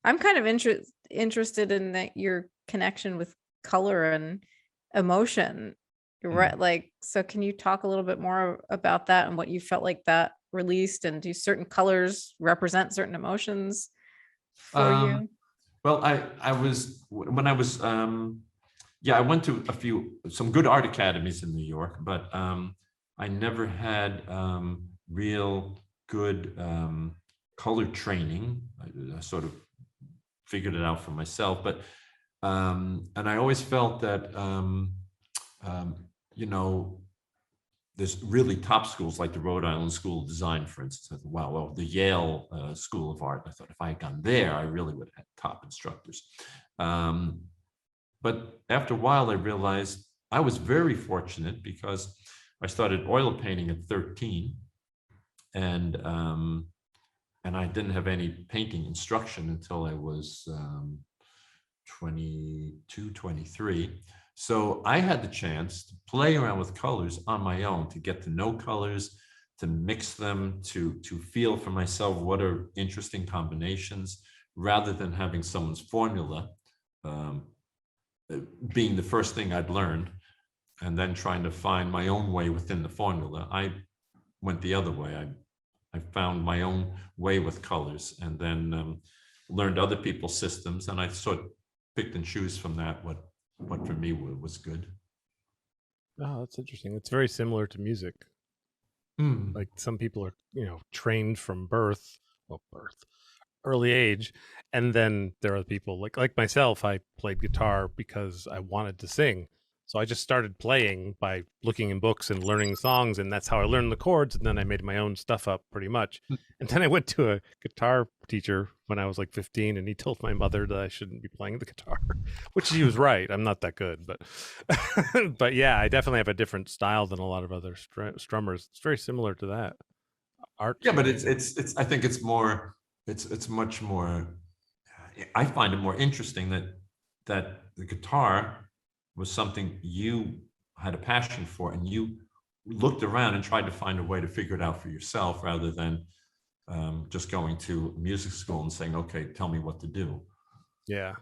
I'm kind of interested in that your connection with color and emotion. You're right. Like, so can you talk a little bit more about that and what you felt like that released? And do certain colors represent certain emotions for Um, you? well, I was when I was yeah, I went to some good art academies in New York, but I never had real good color training. I sort of figured it out for myself, but and I always felt that um, you know, there's really top schools like the Rhode Island School of Design, for instance. I thought, wow, well, the Yale School of Art. I thought if I had gone there, I really would have had top instructors. Um, but after a while, I realized I was very fortunate because I started oil painting at 13, and um, and I didn't have any painting instruction until I was 22, 23. So I had the chance to play around with colors on my own, to get to know colors, to mix them, to feel for myself what are interesting combinations, rather than having someone's formula um, being the first thing I'd learned, and then trying to find my own way within the formula. I went the other way. I found my own way with colors, and then learned other people's systems, and I sort of picked and choose from that what for me was good. Oh, that's interesting. It's very similar to music. Like some people are, trained from birth, early age, and then there are people like myself. I played guitar because I wanted to sing, so I just started playing by looking in books and learning songs, and that's how I learned the chords. And then I made my own stuff up pretty much. And then I went to a guitar teacher when I was like 15, and he told my mother that I shouldn't be playing the guitar, which he was right. I'm not that good, but but yeah, I definitely have a different style than a lot of other strummers. It's very similar to that art. Yeah, but it's I think it's more, it's much more, I find it more interesting that the guitar was something you had a passion for, and you looked around and tried to find a way to figure it out for yourself, rather than just going to music school and saying, okay, tell me what to do. Yeah.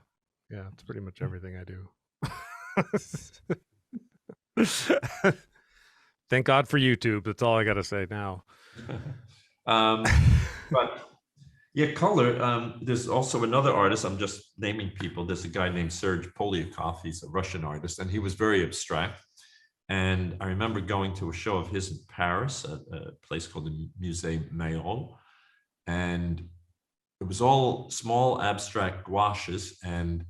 Yeah, it's pretty much everything I do. Thank God for YouTube. That's all I got to say now. But yeah, color. There's also another artist. I'm just naming people. There's a guy named Serge Polyakov. He's a Russian artist, and he was very abstract. And I remember going to a show of his in Paris, a place called the Musée Mayol, and it was all small abstract gouaches, and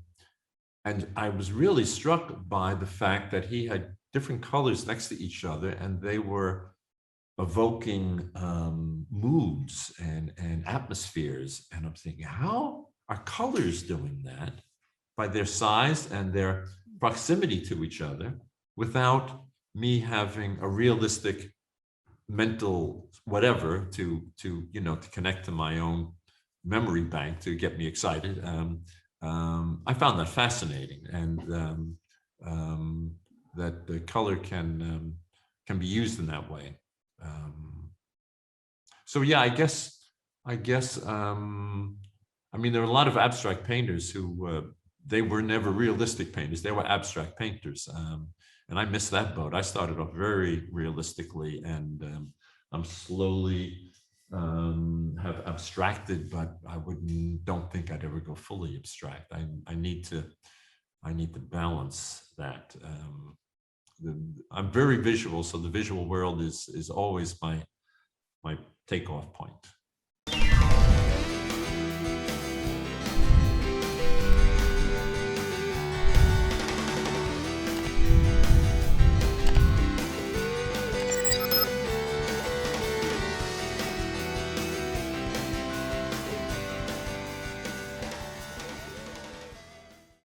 I was really struck by the fact that he had different colors next to each other, and they were evoking moods and atmospheres. And I'm thinking, how are colors doing that by their size and their proximity to each other, without me having a realistic mental whatever to connect to my own memory bank to get me excited. I found that fascinating, and that the color can be used in that way. So yeah, I guess I mean, there are a lot of abstract painters who they were never realistic painters; they were abstract painters, and I missed that boat. I started off very realistically, and I'm slowly have abstracted, but don't think I'd ever go fully abstract. I need to balance that. I'm very visual, so the visual world is always my takeoff point.